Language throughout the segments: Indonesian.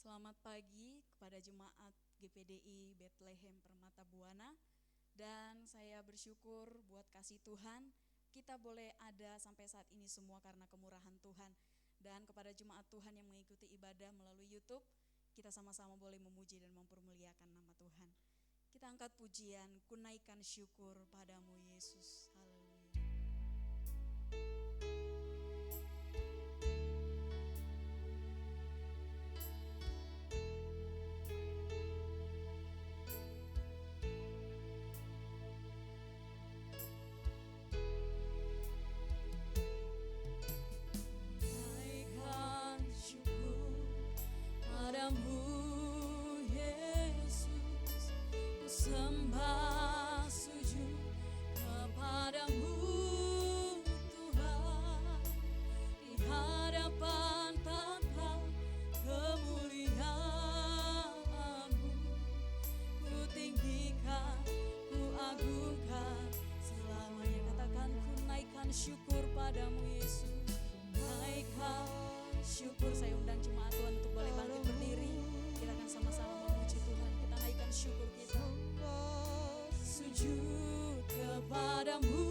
Selamat pagi kepada jemaat GPDI Bethlehem Permata Buana. Dan saya bersyukur buat kasih Tuhan, kita boleh ada sampai saat ini semua karena kemurahan Tuhan. Dan kepada jemaat Tuhan yang mengikuti ibadah melalui YouTube, kita sama-sama boleh memuji dan mempermuliakan nama Tuhan. Kita angkat pujian, kunaikan syukur padamu Yesus. Haleluya. Padamu Yesus, ku sembah sujud kepadamu Tuhan, di hadapan tahta kemuliaan-Mu, ku tinggikan, ku agungkan selamanya. Katakan, ku naikkan syukur padamu Yesus, naikkan syukur. Saya undang jemaat Tuhan untuk boleh bangkit berdiri. Kita akan sama-sama memuji Tuhan. Kita naikkan syukur kita. Sujud kepadamu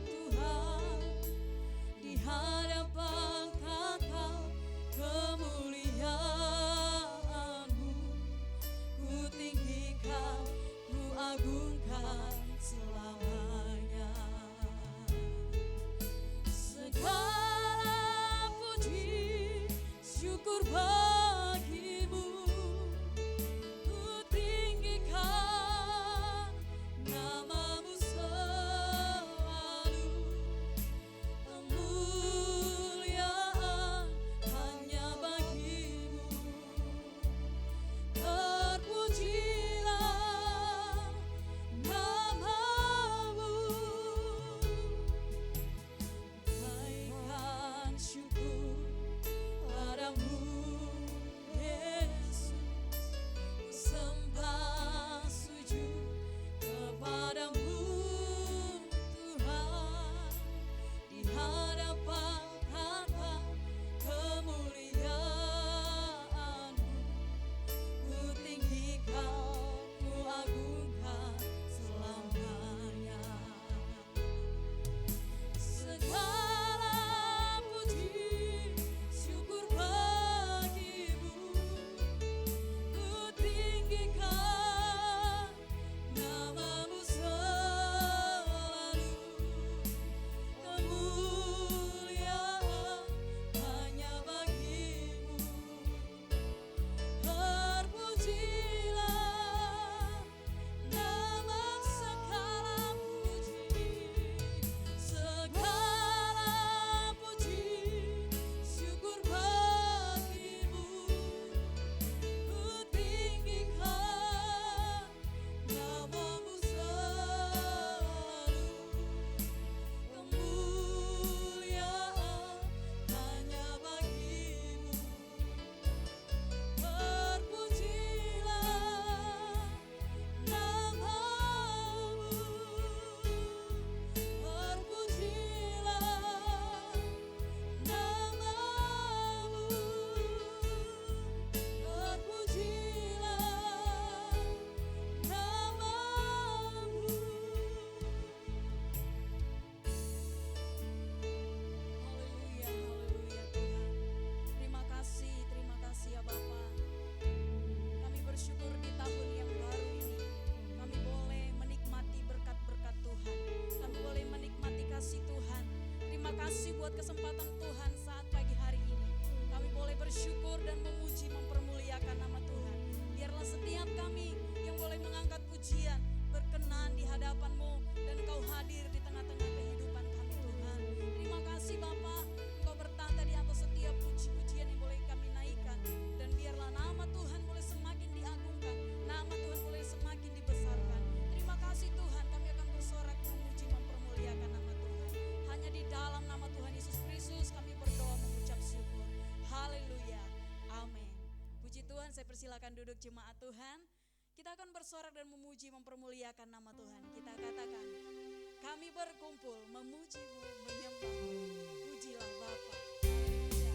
Tuhan, di hadapan tahta kemuliaan-Mu, ku tinggikan, ku agungkan selamanya. Segala syukur bagimu, ku tinggikan nama-Mu selalu. Kemuliaan hanya bagimu, terpujilah nama-Mu. Naikkan syukur padamu Yesus, ku sembah sujud kepadamu Tuhan, di hadapan tahta kemuliaan-Mu, ku tinggikan, ku agungkan selamanya. Segala puji syukur bagimu, ku tinggikan nama-Mu selalu. Kemuliaan hanya bagimu, terpujilah nama. Segala puji syukur bagimu, ku tinggikan nama-Mu selalu. Kemuliaan hanya bagimu, terpujilah nama-Mu, terpujilah nama-Mu, terpujilah nama-Mu. Haleluya, haleluya Tuhan. Terima kasih ya Bapa. Kami bersyukur di tahun yang baru ini, kami boleh menikmati berkat-berkat Tuhan. Kami boleh menikmati kasih Tuhan. Terima kasih buat kesempatan Tuhan saat pagi hari ini. Kami boleh bersyukur dan memuji, mempermuliakan nama Tuhan. Biarlah setiap kami yang boleh mengangkat pujian, berkenan di hadapan-Mu, dan Engkau hadir di tengah-tengah kehidupan kami Tuhan. Terima kasih Bapa, Engkau bertata di atas setiap puji-pujian yang boleh kami naikkan. Dan biarlah nama Tuhan boleh semakin diagungkan, nama Tuhan boleh semakin dibesarkan. Terima kasih Tuhan, kami akan bersorak memuji, mempermuliakan nama Tuhan. Hanya di dalam nama Tuhan Yesus Kristus kami berdoa mengucap syukur. Haleluya, amin. Puji Tuhan, saya persilakan duduk jemaat Tuhan. Kita akan bersorak dan memuji, mempermuliakan nama Tuhan. Kita katakan, kami berkumpul memuji-Mu, menyembah-Mu. Pujilah Bapa. Haleluya.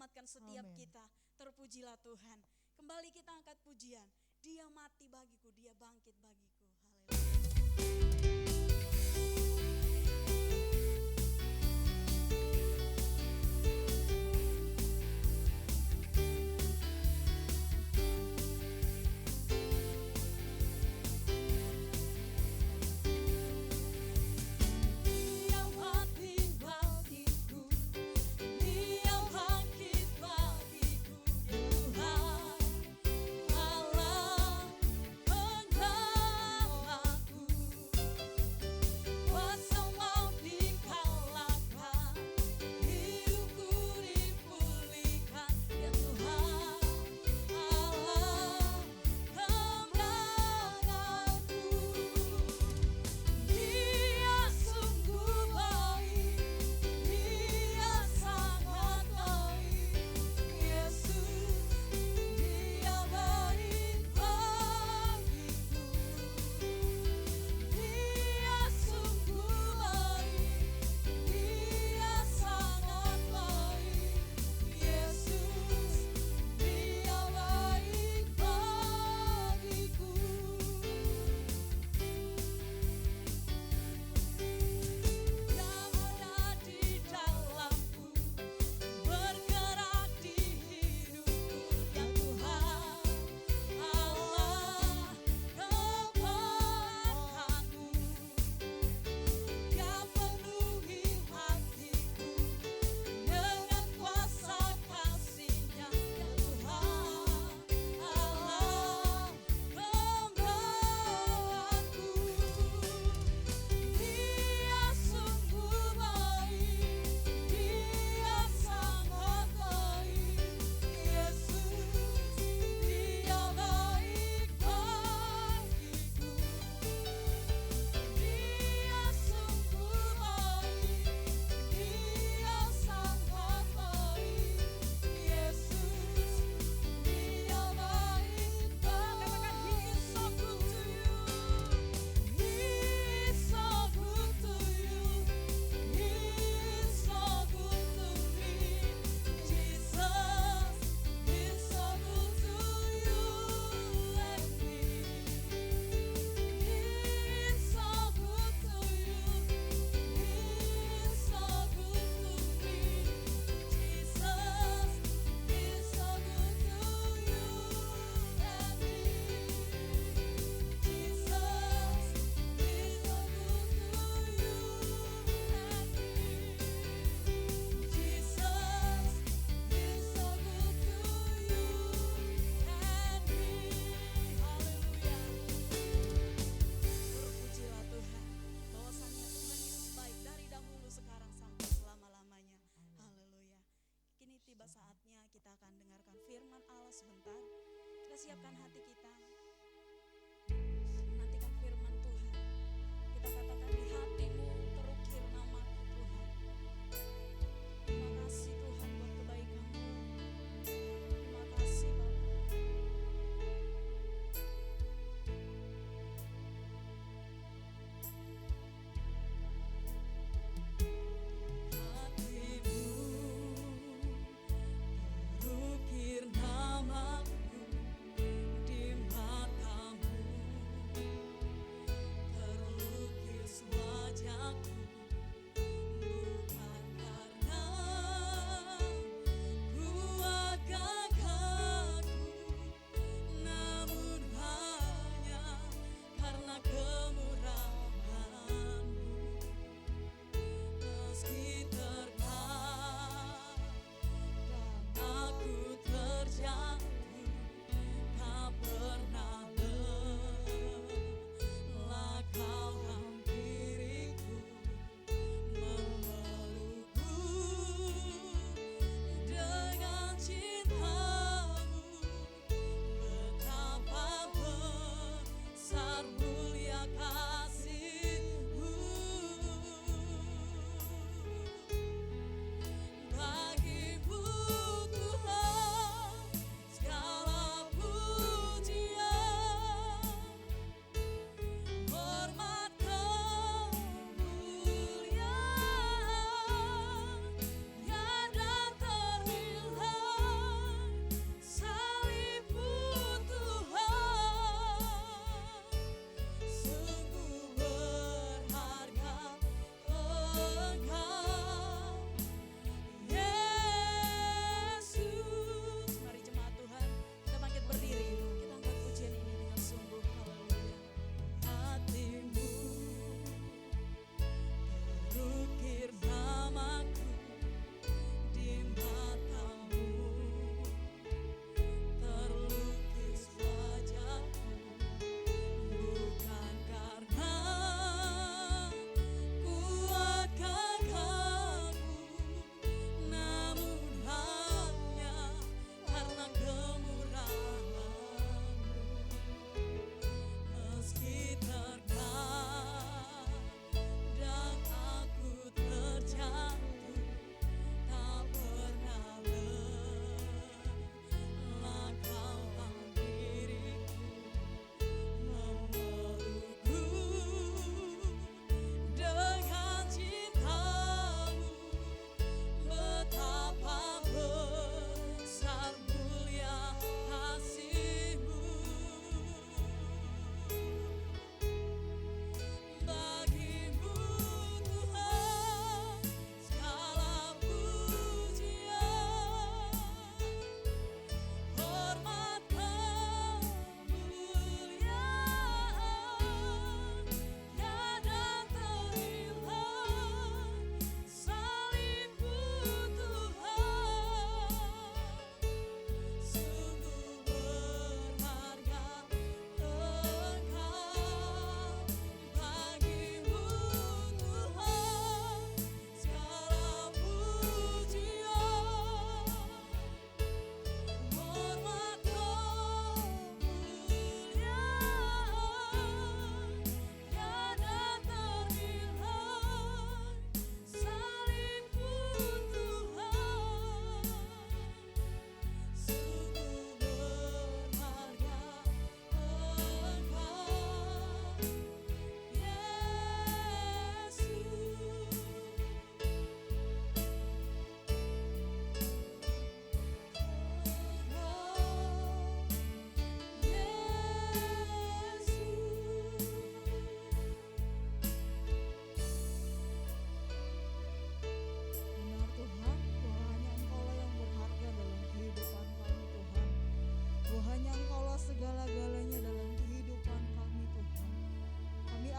menyelamatkan setiap Amin. kita. Terpujilah Tuhan. Kembali kita angkat pujian. Dia mati bagiku, dia bangkit bagiku. Haleluya. Dia mati bagiku, Dia bangkit bagiku, Tuhan Allah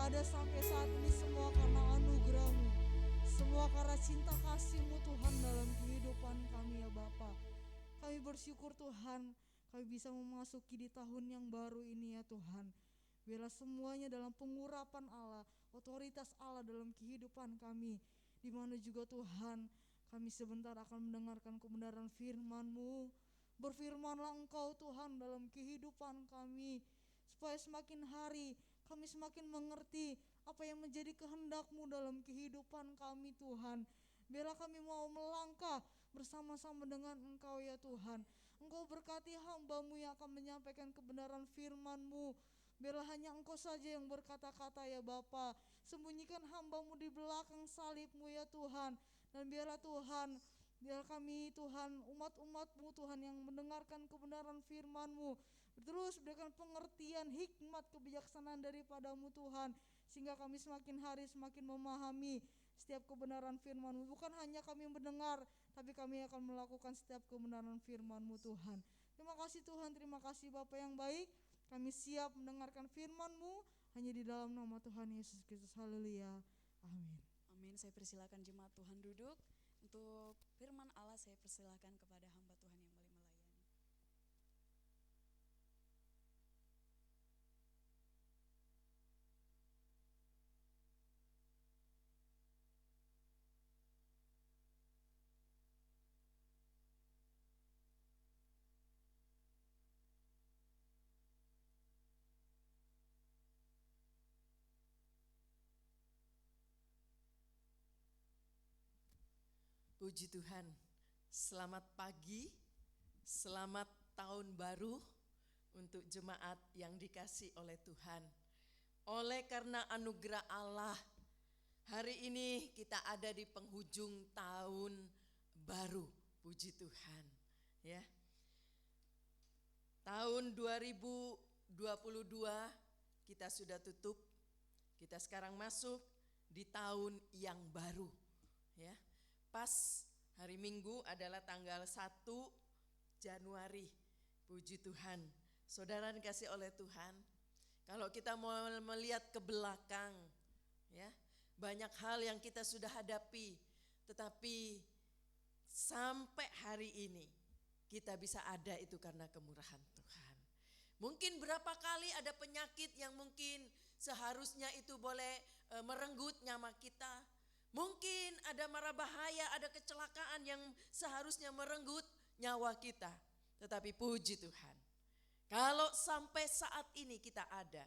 ada sampai saat ini semua karena anugerah-Mu, semua karena cinta kasih-Mu Tuhan dalam kehidupan kami ya Bapa. Kami bersyukur Tuhan, kami bisa memasuki di tahun yang baru ini ya Tuhan. Biarlah semuanya dalam pengurapan Allah, otoritas Allah dalam kehidupan kami. Di mana juga Tuhan, kami sebentar akan mendengarkan kebenaran firman-Mu. Berfirmanlah Engkau Tuhan dalam kehidupan kami, supaya semakin hari kami semakin mengerti apa yang menjadi kehendak-Mu dalam kehidupan kami Tuhan. Biarlah kami mau melangkah bersama-sama dengan Engkau ya Tuhan. Engkau berkati hamba-Mu yang akan menyampaikan kebenaran firman-Mu. Biarlah hanya Engkau saja yang berkata-kata ya Bapa. Sembunyikan hamba-Mu di belakang salib-Mu ya Tuhan. Dan biarlah Tuhan, biar kami Tuhan, umat-umat-Mu Tuhan yang mendengarkan kebenaran firman-Mu, terus berikan pengertian, hikmat, kebijaksanaan daripada-Mu Tuhan, sehingga kami semakin hari semakin memahami setiap kebenaran firman-Mu. Bukan hanya kami mendengar, tapi kami akan melakukan setiap kebenaran firman-Mu Tuhan. Terima kasih Tuhan, terima kasih Bapa yang baik. Kami siap mendengarkan firman-Mu hanya di dalam nama Tuhan Yesus Kristus. Haleluya. Amin. Amin. Saya persilakan jemaat Tuhan duduk. Untuk firman Allah saya persilakan kepada hamba Tuhan yang boleh melayani. Puji Tuhan, selamat pagi, selamat tahun baru untuk jemaat yang dikasih oleh Tuhan. Oleh karena anugerah Allah, hari ini kita ada di penghujung tahun baru, puji Tuhan. Ya, tahun 2022 kita sudah tutup, kita sekarang masuk di tahun yang baru. Ya. Pas hari Minggu adalah tanggal 1 Januari, puji Tuhan. Saudara dikasih oleh Tuhan, kalau kita mau melihat ke belakang, ya, banyak hal yang kita sudah hadapi, tetapi sampai hari ini kita bisa ada itu karena kemurahan Tuhan. Mungkin berapa kali ada penyakit yang mungkin seharusnya itu boleh merenggut nyawa kita. Mungkin ada mara bahaya, ada kecelakaan yang seharusnya merenggut nyawa kita. Tetapi puji Tuhan, kalau sampai saat ini kita ada,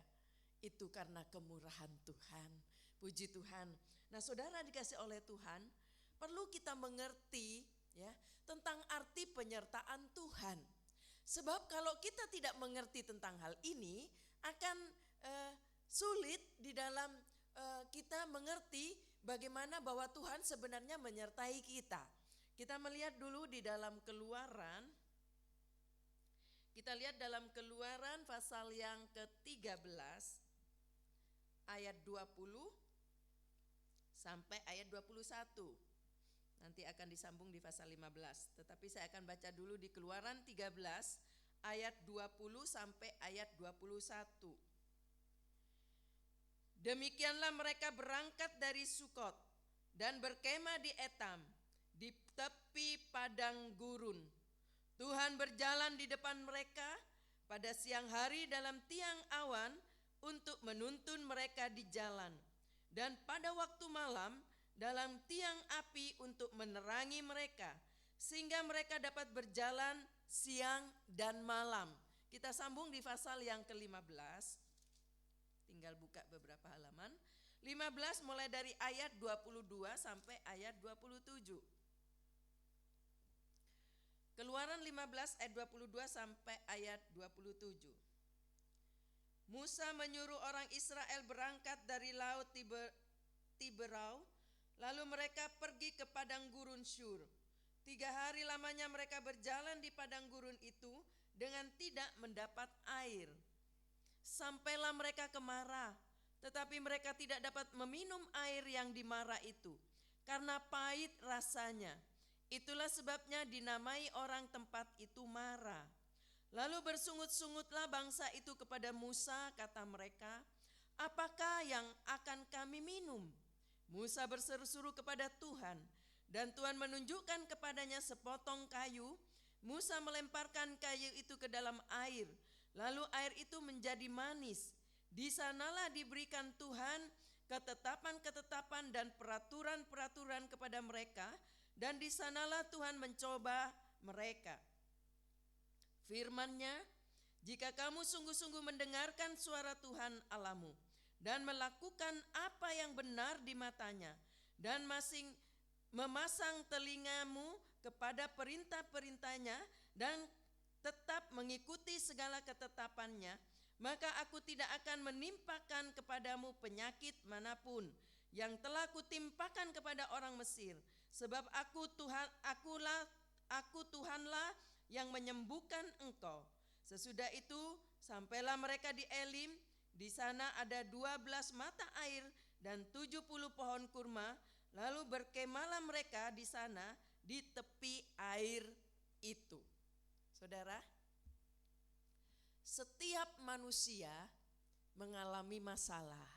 itu karena kemurahan Tuhan. Puji Tuhan. Nah saudara dikasih oleh Tuhan, perlu kita mengerti ya tentang arti penyertaan Tuhan. Sebab kalau kita tidak mengerti tentang hal ini, akan sulit di dalam kita mengerti bagaimana bahwa Tuhan sebenarnya menyertai kita. Kita melihat dulu di dalam Keluaran. Kita lihat dalam Keluaran pasal yang ke-13 ayat 20 sampai ayat 21. Nanti akan disambung di pasal 15. Tetapi saya akan baca dulu di Keluaran 13 ayat 20 sampai ayat 21. Demikianlah mereka berangkat dari Sukot dan berkemah di Etam, di tepi padang gurun. Tuhan berjalan di depan mereka pada siang hari dalam tiang awan untuk menuntun mereka di jalan, dan pada waktu malam dalam tiang api untuk menerangi mereka, sehingga mereka dapat berjalan siang dan malam. Kita sambung di pasal yang ke-15. Tinggal buka beberapa halaman. 15 mulai dari ayat 22 sampai ayat 27. Keluaran 15 ayat 22 sampai ayat 27. Musa menyuruh orang Israel berangkat dari laut Tiberau, lalu mereka pergi ke padang gurun Syur. 3 hari lamanya mereka berjalan di padang gurun itu dengan tidak mendapat air. Sampailah mereka ke Mara, tetapi mereka tidak dapat meminum air yang di Mara itu, karena pahit rasanya. Itulah sebabnya dinamai orang tempat itu Mara. Lalu bersungut-sungutlah bangsa itu kepada Musa, kata mereka, apakah yang akan kami minum? Musa berseru-seru kepada Tuhan, dan Tuhan menunjukkan kepadanya sepotong kayu. Musa melemparkan kayu itu ke dalam air, lalu air itu menjadi manis. Di sanalah diberikan Tuhan ketetapan-ketetapan dan peraturan-peraturan kepada mereka, dan di sanalah Tuhan mencoba mereka. Firman-Nya, jika kamu sungguh-sungguh mendengarkan suara Tuhan Allahmu dan melakukan apa yang benar di matanya, dan memasang telingamu kepada perintah-perintahnya dan tetap mengikuti segala ketetapannya, maka aku tidak akan menimpakan kepadamu penyakit manapun yang telah kutimpakan kepada orang Mesir, sebab aku Tuhanlah yang menyembuhkan engkau. Sesudah itu sampailah mereka di Elim. Di sana ada 12 mata air dan 70 pohon kurma. Lalu berkemalah mereka di sana di tepi air itu. Saudara, setiap manusia mengalami masalah,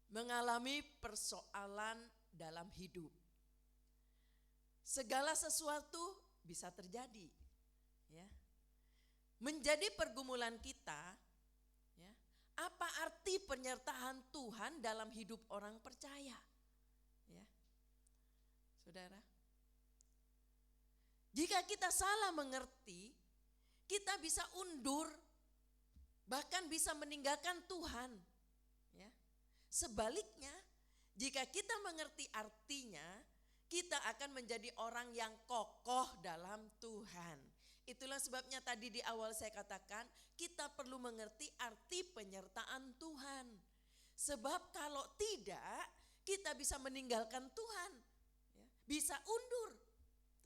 mengalami persoalan dalam hidup. Segala sesuatu bisa terjadi, ya. Menjadi pergumulan kita, ya. Apa arti penyertaan Tuhan dalam hidup orang percaya? Ya. Saudara, jika kita salah mengerti, kita bisa undur, bahkan bisa meninggalkan Tuhan. Ya. Sebaliknya, jika kita mengerti artinya, kita akan menjadi orang yang kokoh dalam Tuhan. Itulah sebabnya tadi di awal saya katakan, kita perlu mengerti arti penyertaan Tuhan. Sebab kalau tidak, kita bisa meninggalkan Tuhan, ya, bisa undur.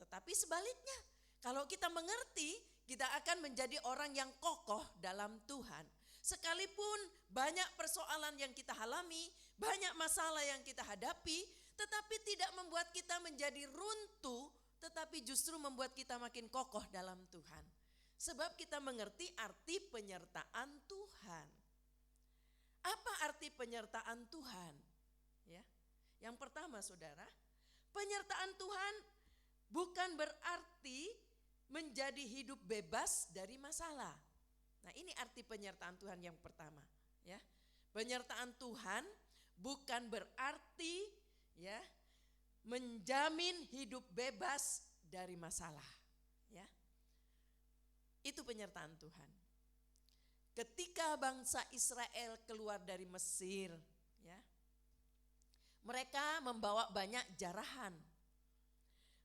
Tetapi sebaliknya, kalau kita mengerti, kita akan menjadi orang yang kokoh dalam Tuhan. Sekalipun banyak persoalan yang kita alami, banyak masalah yang kita hadapi, tetapi tidak membuat kita menjadi runtuh, tetapi justru membuat kita makin kokoh dalam Tuhan. Sebab kita mengerti arti penyertaan Tuhan. Apa arti penyertaan Tuhan? Ya. Yang pertama, saudara, penyertaan Tuhan bukan berarti menjadi hidup bebas dari masalah. Nah, ini arti penyertaan Tuhan yang pertama, ya. Penyertaan Tuhan bukan berarti, ya, menjamin hidup bebas dari masalah, ya. Itu penyertaan Tuhan. Ketika bangsa Israel keluar dari Mesir, ya, mereka membawa banyak jarahan.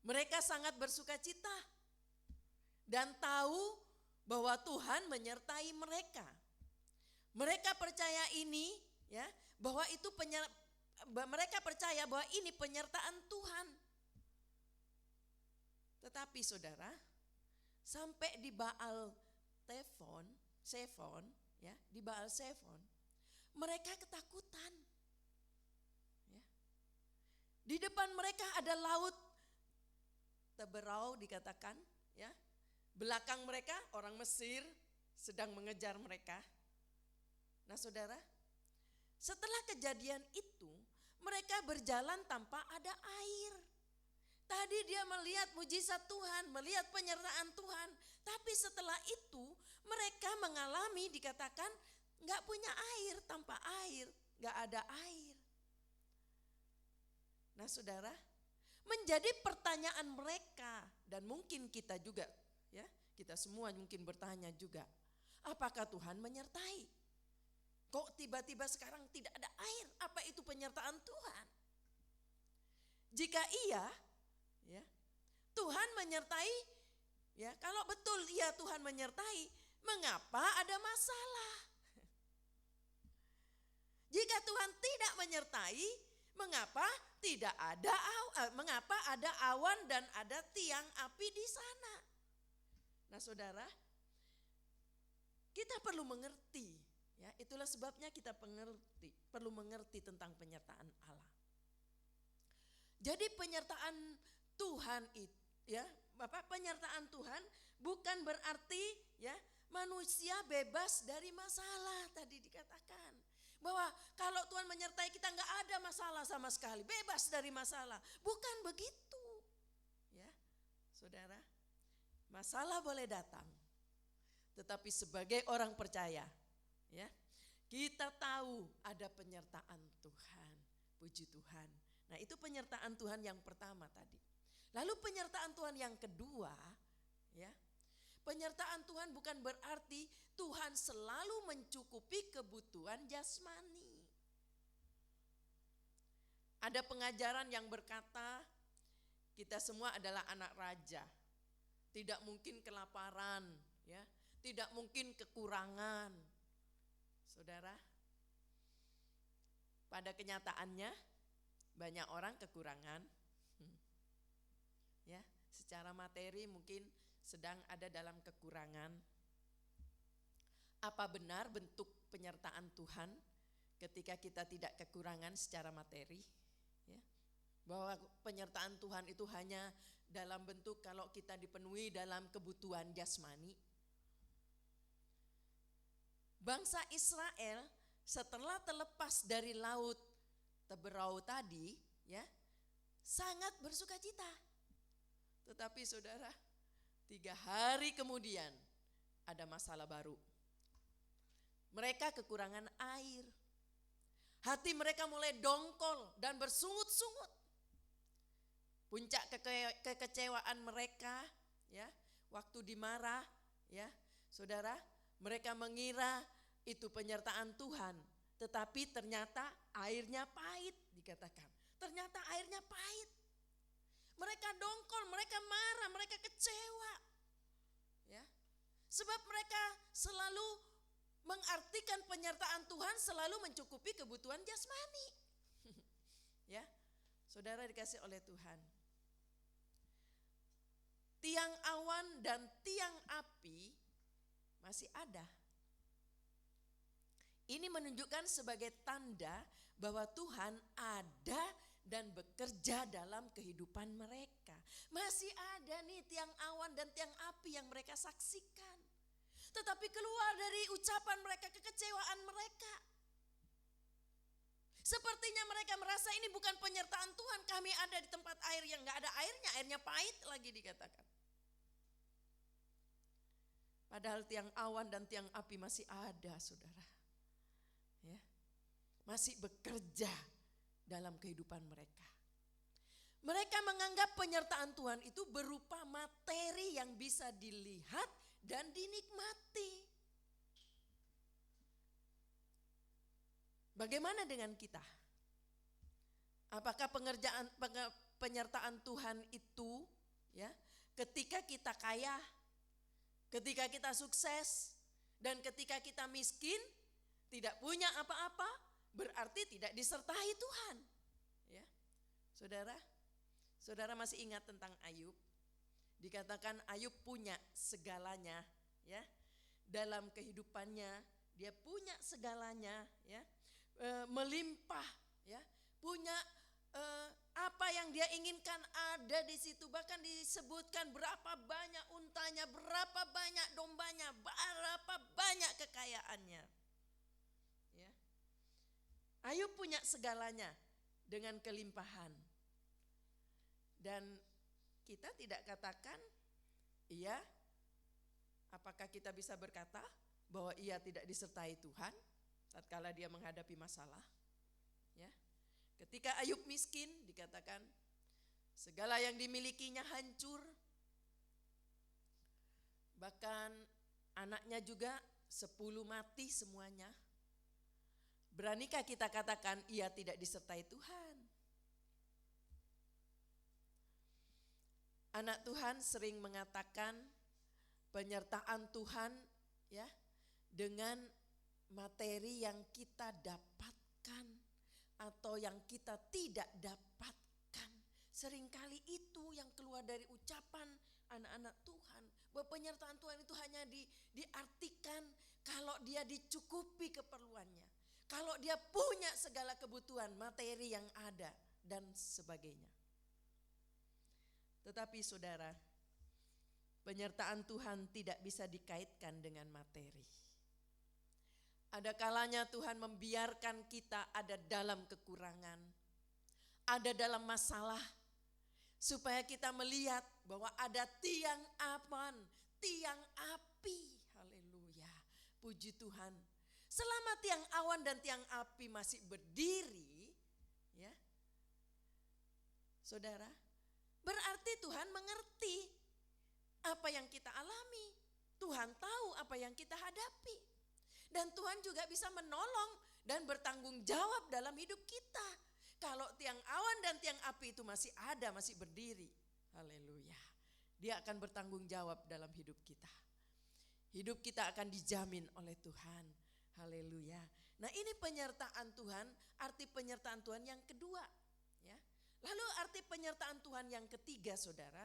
Mereka sangat bersukacita dan tahu bahwa Tuhan menyertai mereka. Mereka percaya ini, ya, bahwa itu mereka percaya bahwa ini penyertaan Tuhan. Tetapi saudara, sampai di Baal Zephon, ya, di Baal Zephon, mereka ketakutan. Ya. Di depan mereka ada laut Teberau dikatakan, ya. Belakang mereka orang Mesir sedang mengejar mereka. Nah, saudara, setelah kejadian itu, mereka berjalan tanpa ada air. Tadi dia melihat mujizat Tuhan, melihat penyertaan Tuhan. Tapi setelah itu mereka mengalami, dikatakan gak punya air, tanpa air, gak ada air. Nah, saudara, menjadi pertanyaan mereka, dan mungkin kita juga, ya, kita semua mungkin bertanya juga, apakah Tuhan menyertai? Kok tiba-tiba sekarang tidak ada air? Apa itu penyertaan Tuhan? Jika iya, ya, Tuhan menyertai, ya, kalau betul iya Tuhan menyertai, mengapa ada masalah? Jika Tuhan tidak menyertai, mengapa ada awan dan ada tiang api di sana? Nah, saudara, kita perlu mengerti, ya, itulah sebabnya kita perlu mengerti tentang penyertaan Allah. Jadi penyertaan Tuhan itu, ya, penyertaan Tuhan bukan berarti, ya, manusia bebas dari masalah tadi dikatakan. Bahwa kalau Tuhan menyertai kita nggak ada masalah sama sekali, bebas dari masalah. Bukan begitu. Ya, saudara, masalah boleh datang. Tetapi sebagai orang percaya, ya, kita tahu ada penyertaan Tuhan. Puji Tuhan. Nah, itu penyertaan Tuhan yang pertama tadi. Lalu penyertaan Tuhan yang kedua, ya. Penyertaan Tuhan bukan berarti Tuhan selalu mencukupi kebutuhan jasmani. Ada pengajaran yang berkata, kita semua adalah anak raja. Tidak mungkin kelaparan, ya. Tidak mungkin kekurangan. Saudara, pada kenyataannya banyak orang kekurangan. Ya, secara materi mungkin sedang ada dalam kekurangan. Apa benar bentuk penyertaan Tuhan ketika kita tidak kekurangan secara materi? Ya, bahwa penyertaan Tuhan itu hanya dalam bentuk kalau kita dipenuhi dalam kebutuhan jasmani. Bangsa Israel setelah terlepas dari laut Teberau tadi, ya, sangat bersukacita. Tetapi saudara, 3 hari kemudian ada masalah baru. Mereka kekurangan air. Hati mereka mulai dongkol dan bersungut-sungut. Puncak kekecewaan mereka, ya, waktu dimarah, ya, saudara, mereka mengira itu penyertaan Tuhan, tetapi ternyata airnya pahit dikatakan. Ternyata airnya pahit. Mereka dongkol, mereka marah, mereka kecewa. Ya. Sebab mereka selalu mengartikan penyertaan Tuhan selalu mencukupi kebutuhan jasmani. Ya. Saudara dikasih oleh Tuhan. Tiang awan dan tiang api masih ada. Ini menunjukkan sebagai tanda bahwa Tuhan ada dan bekerja dalam kehidupan mereka. Masih ada nih tiang awan dan tiang api yang mereka saksikan. Tetapi keluar dari ucapan mereka kekecewaan mereka. Sepertinya mereka merasa ini bukan penyertaan Tuhan. Kami ada di tempat air yang gak ada airnya, airnya pahit lagi dikatakan. Padahal tiang awan dan tiang api masih ada, saudara. Ya, masih bekerja dalam kehidupan mereka. Mereka menganggap penyertaan Tuhan itu berupa materi yang bisa dilihat dan dinikmati. Bagaimana dengan kita? Apakah penyertaan Tuhan itu, ya, ketika kita kaya, ketika kita sukses, dan ketika kita miskin, tidak punya apa-apa, berarti tidak disertai Tuhan. Ya, saudara masih ingat tentang Ayub? Dikatakan Ayub punya segalanya, ya, dalam kehidupannya dia punya segalanya, ya, melimpah, ya, punya apa yang dia inginkan ada di situ. Bahkan disebutkan berapa banyak untanya, berapa banyak dombanya, berapa banyak kekayaannya. Ya. Ayub punya segalanya dengan kelimpahan. Dan kita tidak katakan, iya, apakah kita bisa berkata bahwa ia tidak disertai Tuhan tatkala dia menghadapi masalah? Ya. Ketika Ayub miskin dikatakan segala yang dimilikinya hancur. Bahkan anaknya juga 10 mati semuanya. Beranikah kita katakan ia tidak disertai Tuhan? Anak Tuhan sering mengatakan penyertaan Tuhan, ya, dengan materi yang kita dapatkan atau yang kita tidak dapatkan. Seringkali itu yang keluar dari ucapan anak-anak Tuhan, bahwa penyertaan Tuhan itu hanya diartikan kalau dia dicukupi keperluannya, kalau dia punya segala kebutuhan materi yang ada dan sebagainya. Tetapi saudara, penyertaan Tuhan tidak bisa dikaitkan dengan materi. Ada kalanya Tuhan membiarkan kita ada dalam kekurangan, ada dalam masalah, supaya kita melihat bahwa ada tiang aman, tiang api. Haleluya, puji Tuhan. Selama tiang awan dan tiang api masih berdiri, ya, saudara, berarti Tuhan mengerti apa yang kita alami. Tuhan tahu apa yang kita hadapi. Dan Tuhan juga bisa menolong dan bertanggung jawab dalam hidup kita. Kalau tiang awan dan tiang api itu masih ada, masih berdiri. Haleluya. Dia akan bertanggung jawab dalam hidup kita. Hidup kita akan dijamin oleh Tuhan. Haleluya. Nah, ini penyertaan Tuhan, arti penyertaan Tuhan yang kedua, ya. Lalu arti penyertaan Tuhan yang ketiga, saudara,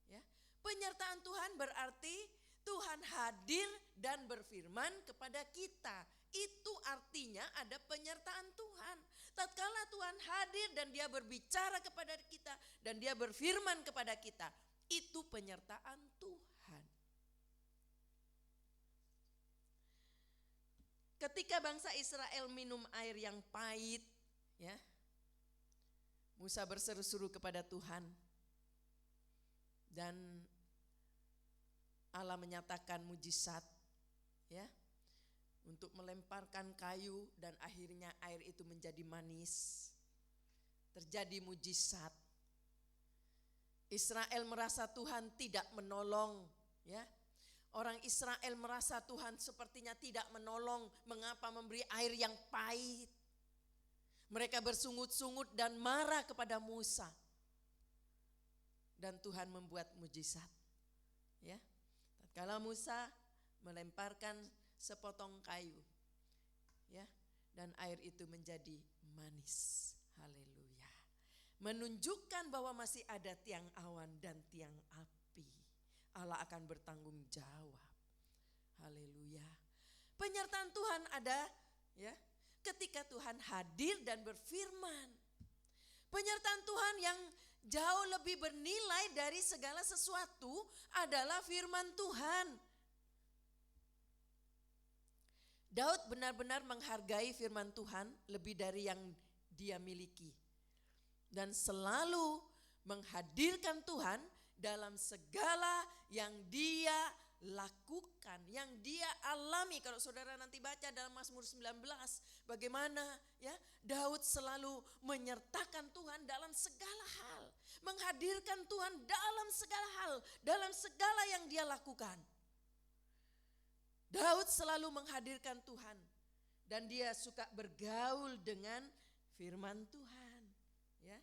ya. Penyertaan Tuhan berarti Tuhan hadir dan berfirman kepada kita. Itu artinya ada penyertaan Tuhan. Tatkala Tuhan hadir dan dia berbicara kepada kita dan dia berfirman kepada kita, itu penyertaan Tuhan. Ketika bangsa Israel minum air yang pahit, ya, Musa berseru-seru kepada Tuhan dan Allah menyatakan mujizat, ya, untuk melemparkan kayu dan akhirnya air itu menjadi manis. Terjadi mujizat. Israel merasa Tuhan tidak menolong, ya. Orang Israel merasa Tuhan sepertinya tidak menolong, mengapa memberi air yang pahit. Mereka bersungut-sungut dan marah kepada Musa. Dan Tuhan membuat mujizat, ya. Tatkala Musa melemparkan sepotong kayu, ya, dan air itu menjadi manis. Haleluya. Menunjukkan bahwa masih ada tiang awan dan tiang api. Allah akan bertanggung jawab. Haleluya. Penyertaan Tuhan ada, ya, ketika Tuhan hadir dan berfirman. Penyertaan Tuhan yang jauh lebih bernilai dari segala sesuatu adalah firman Tuhan. Daud benar-benar menghargai firman Tuhan lebih dari yang dia miliki. Dan selalu menghadirkan Tuhan dalam segala yang dia lakukan, yang dia alami. Kalau saudara nanti baca dalam Mazmur 19, bagaimana, ya, Daud selalu menyertakan Tuhan dalam segala hal, menghadirkan Tuhan dalam segala hal, dalam segala yang dia lakukan. Daud selalu menghadirkan Tuhan dan dia suka bergaul dengan firman Tuhan, ya.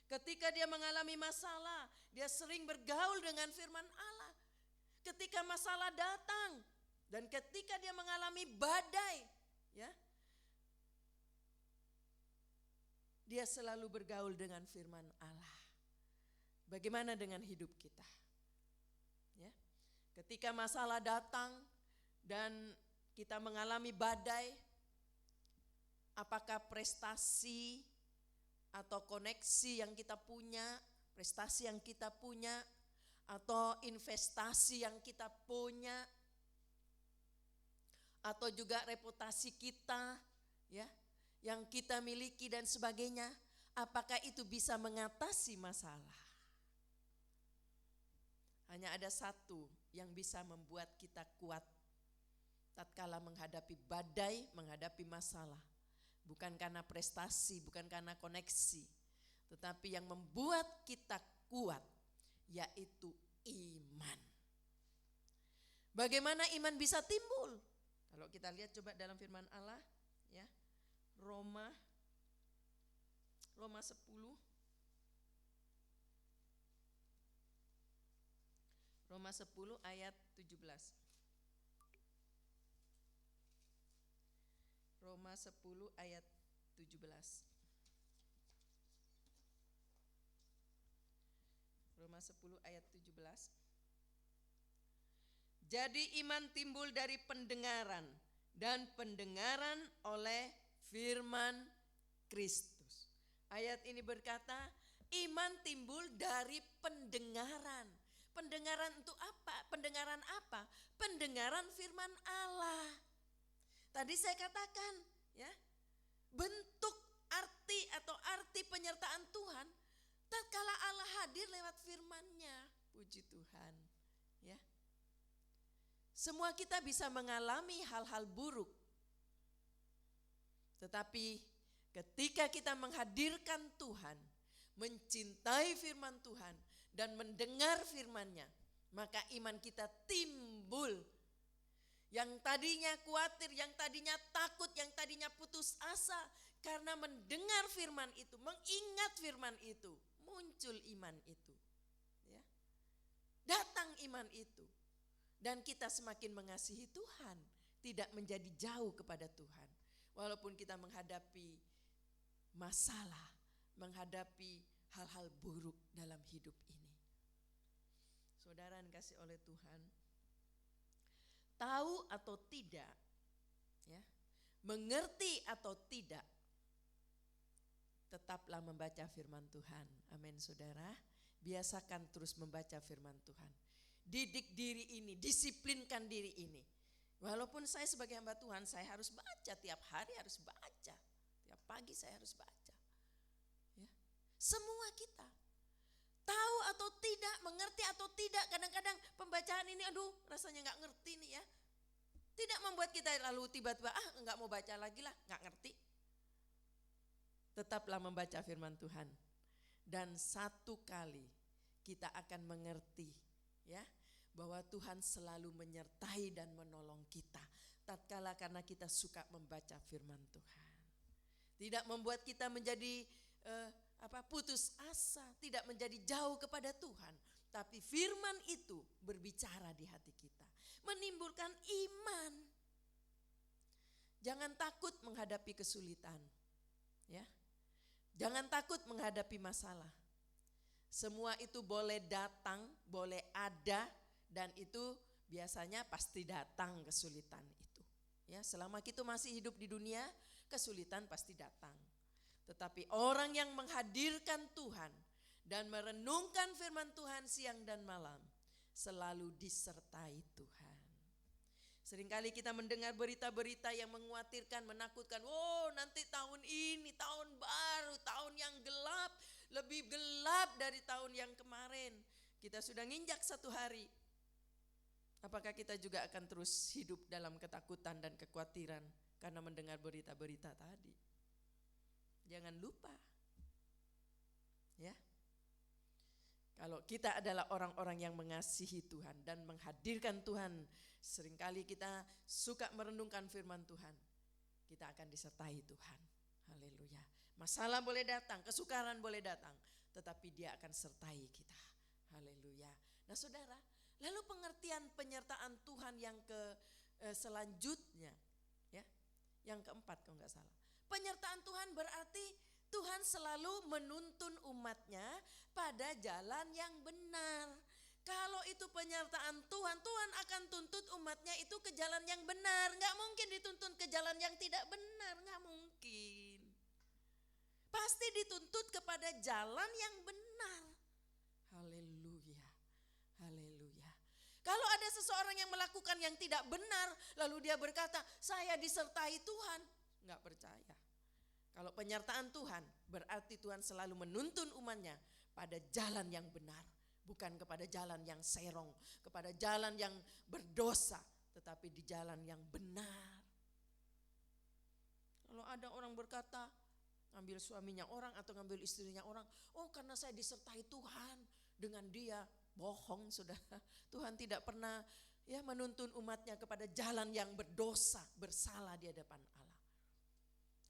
Ketika dia mengalami masalah, dia sering bergaul dengan firman Allah. Ketika masalah datang dan ketika dia mengalami badai, ya, dia selalu bergaul dengan firman Allah. Bagaimana dengan hidup kita? Ya. Ketika masalah datang dan kita mengalami badai, apakah prestasi atau koneksi yang kita punya, prestasi yang kita punya, atau investasi yang kita punya, atau juga reputasi kita, ya, yang kita miliki dan sebagainya, apakah itu bisa mengatasi masalah? Hanya ada satu yang bisa membuat kita kuat tatkala menghadapi badai, menghadapi masalah. Bukan karena prestasi, bukan karena koneksi, tetapi yang membuat kita kuat yaitu iman. Bagaimana iman bisa timbul? Kalau kita lihat coba dalam firman Allah, ya, Roma 10 ayat 17. Roma 10 ayat 17. Roma 10 ayat 17. Jadi iman timbul dari pendengaran dan pendengaran oleh firman Kristus. Ayat ini berkata, iman timbul dari pendengaran. Pendengaran untuk apa? Pendengaran apa? Pendengaran firman Allah. Tadi saya katakan ya, bentuk arti atau arti penyertaan Tuhan tatkala Allah hadir lewat firman-Nya. Puji Tuhan. Ya. Semua kita bisa mengalami hal-hal buruk. Tetapi ketika kita menghadirkan Tuhan, mencintai firman Tuhan dan mendengar firman-Nya, maka iman kita timbul. Yang tadinya khawatir, yang tadinya takut, yang tadinya putus asa, karena mendengar firman itu, mengingat firman itu, muncul iman itu. Ya. Datang iman itu. Dan kita semakin mengasihi Tuhan, tidak menjadi jauh kepada Tuhan. Walaupun kita menghadapi masalah, menghadapi hal-hal buruk dalam hidup ini. Saudara yang kasih oleh Tuhan, tahu atau tidak, ya, mengerti atau tidak, tetaplah membaca firman Tuhan. Amin saudara, biasakan terus membaca firman Tuhan. Didik diri ini, disiplinkan diri ini. Walaupun saya sebagai hamba Tuhan, saya harus baca, tiap hari harus baca. Tiap pagi saya harus baca. Ya. Semua kita. Tahu atau tidak, mengerti atau tidak, kadang-kadang pembacaan ini aduh rasanya gak ngerti nih ya. Tidak membuat kita lalu tiba-tiba gak mau baca lagi lah, gak ngerti. Tetaplah membaca firman Tuhan. Dan satu kali kita akan mengerti ya, bahwa Tuhan selalu menyertai dan menolong kita. Tatkala karena kita suka membaca firman Tuhan. Tidak membuat kita menjadi putus asa, tidak menjadi jauh kepada Tuhan, tapi firman itu berbicara di hati kita, menimbulkan iman. Jangan takut menghadapi kesulitan, ya. Jangan takut menghadapi masalah. Semua itu boleh datang, boleh ada, dan itu biasanya pasti datang kesulitan itu. Ya, selama kita masih hidup di dunia, kesulitan pasti datang. Tetapi orang yang menghadirkan Tuhan dan merenungkan firman Tuhan siang dan malam, selalu disertai Tuhan. Seringkali kita mendengar berita-berita yang mengkhawatirkan, menakutkan. Oh, nanti tahun ini, tahun baru, tahun yang gelap, lebih gelap dari tahun yang kemarin. Kita sudah nginjak 1 hari. Apakah kita juga akan terus hidup dalam ketakutan dan kekhawatiran karena mendengar berita-berita tadi? Jangan lupa, ya. Kalau kita adalah orang-orang yang mengasihi Tuhan dan menghadirkan Tuhan, seringkali kita suka merenungkan firman Tuhan, kita akan disertai Tuhan. Haleluya. Masalah boleh datang, kesukaran boleh datang, tetapi Dia akan sertai kita. Haleluya. Nah saudara, lalu pengertian penyertaan Tuhan yang selanjutnya, ya, yang keempat kalau nggak salah. Penyertaan Tuhan berarti Tuhan selalu menuntun umatnya pada jalan yang benar. Kalau itu penyertaan Tuhan, Tuhan akan tuntut umatnya itu ke jalan yang benar. Gak mungkin dituntun ke jalan yang tidak benar, gak mungkin. Pasti dituntut kepada jalan yang benar. Haleluya, haleluya. Kalau ada seseorang yang melakukan yang tidak benar, lalu dia berkata, saya disertai Tuhan, gak percaya. Kalau penyertaan Tuhan, berarti Tuhan selalu menuntun umatnya pada jalan yang benar. Bukan kepada jalan yang serong, kepada jalan yang berdosa, tetapi di jalan yang benar. Kalau ada orang berkata, ngambil suaminya orang atau ngambil istrinya orang, oh karena saya disertai Tuhan dengan dia, bohong saudara. Tuhan tidak pernah ya menuntun umatnya kepada jalan yang berdosa, bersalah di hadapan Allah.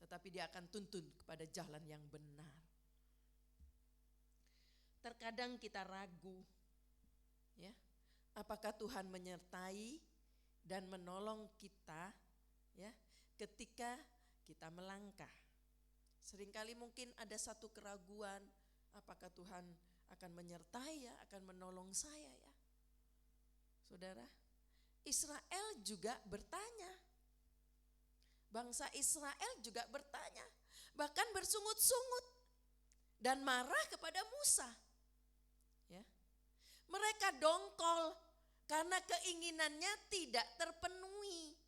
Tetapi Dia akan tuntun kepada jalan yang benar. Terkadang kita ragu, ya, apakah Tuhan menyertai dan menolong kita, ya, ketika kita melangkah. Seringkali mungkin ada satu keraguan, apakah Tuhan akan menyertai ya, akan menolong saya ya. Saudara, Israel juga bertanya. Bangsa Israel juga bertanya, bahkan bersungut-sungut dan marah kepada Musa. Ya. Mereka dongkol karena keinginannya tidak terpenuhi.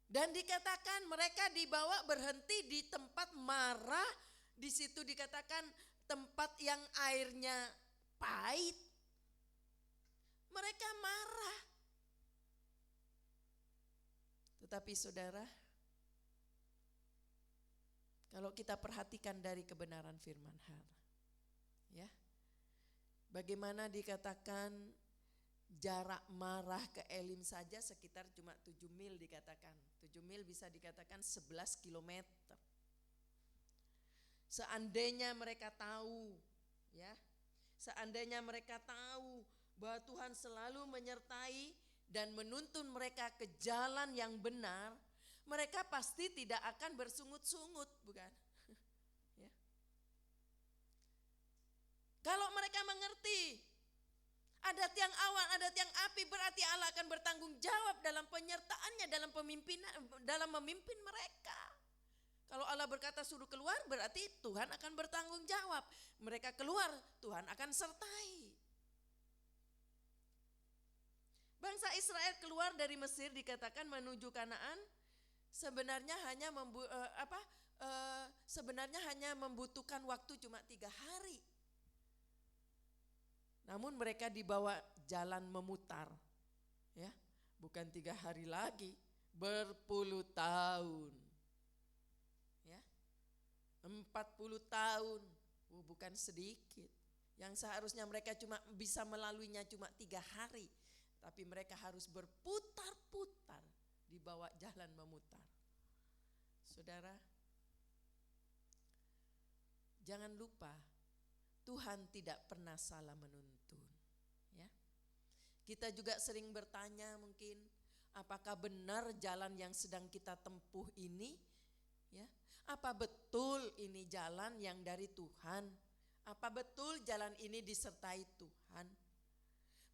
Dan dikatakan mereka dibawa berhenti di tempat marah. Di situ dikatakan tempat yang airnya pahit. Mereka marah. Tetapi saudara, kalau kita perhatikan dari kebenaran firman Allah, ya, bagaimana dikatakan jarak marah ke Elim saja sekitar cuma 7 mil dikatakan. 7 mil bisa dikatakan 11 kilometer. Seandainya mereka tahu, ya, seandainya mereka tahu bahwa Tuhan selalu menyertai dan menuntun mereka ke jalan yang benar, mereka pasti tidak akan bersungut-sungut, bukan? Ya. Kalau mereka mengerti ada tiang awan, ada tiang api, berarti Allah akan bertanggung jawab dalam penyertaannya, dalam pemimpinan, dalam memimpin mereka. Kalau Allah berkata suruh keluar, berarti Tuhan akan bertanggung jawab. Mereka keluar, Tuhan akan sertai. Bangsa Israel keluar dari Mesir dikatakan menuju Kanaan sebenarnya hanya membutuhkan waktu cuma 3 hari. Namun mereka dibawa jalan memutar, ya, bukan 3 hari lagi, berpuluh tahun, ya, 40 tahun, bukan sedikit. Yang seharusnya mereka cuma bisa melaluinya cuma 3 hari. Tapi mereka harus berputar-putar di bawah jalan memutar. Saudara, jangan lupa Tuhan tidak pernah salah menuntun. Ya, kita juga sering bertanya mungkin, apakah benar jalan yang sedang kita tempuh ini? Ya, apa betul ini jalan yang dari Tuhan? Apa betul jalan ini disertai Tuhan?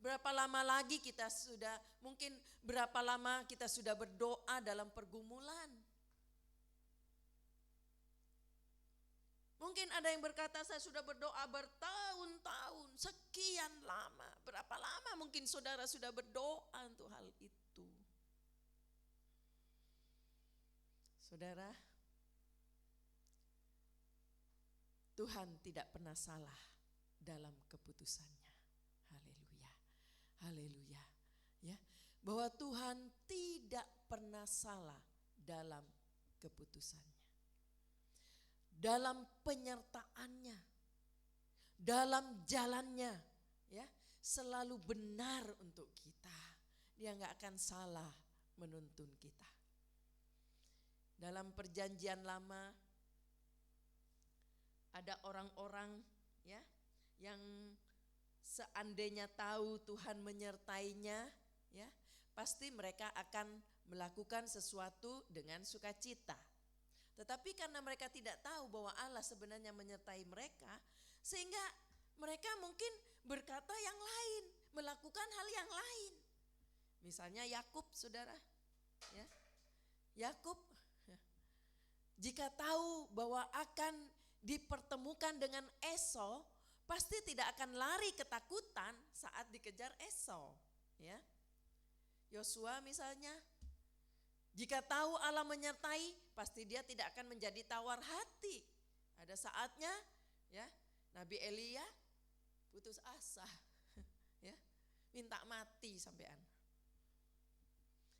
Berapa lama lagi kita sudah, mungkin berapa lama kita sudah berdoa dalam pergumulan. Mungkin ada yang berkata saya sudah berdoa bertahun-tahun, sekian lama. Berapa lama mungkin saudara sudah berdoa untuk hal itu? Saudara, Tuhan tidak pernah salah dalam keputusannya. Haleluya. Haleluya. Ya, bahwa Tuhan tidak pernah salah dalam keputusannya. Dalam penyertaannya, dalam jalannya, ya, selalu benar untuk kita. Dia enggak akan salah menuntun kita. Dalam perjanjian lama ada orang-orang, ya, yang seandainya tahu Tuhan menyertainya, ya, pasti mereka akan melakukan sesuatu dengan sukacita. Tetapi karena mereka tidak tahu bahwa Allah sebenarnya menyertai mereka, sehingga mereka mungkin berkata yang lain, melakukan hal yang lain. Misalnya Yakub, saudara, ya, Yakub jika tahu bahwa akan dipertemukan dengan Esau, pasti tidak akan lari ketakutan saat dikejar Esau, ya. Yosua misalnya, jika tahu Allah menyertai, pasti dia tidak akan menjadi tawar hati. Ada saatnya, ya, Nabi Elia putus asa, ya, minta mati sampean.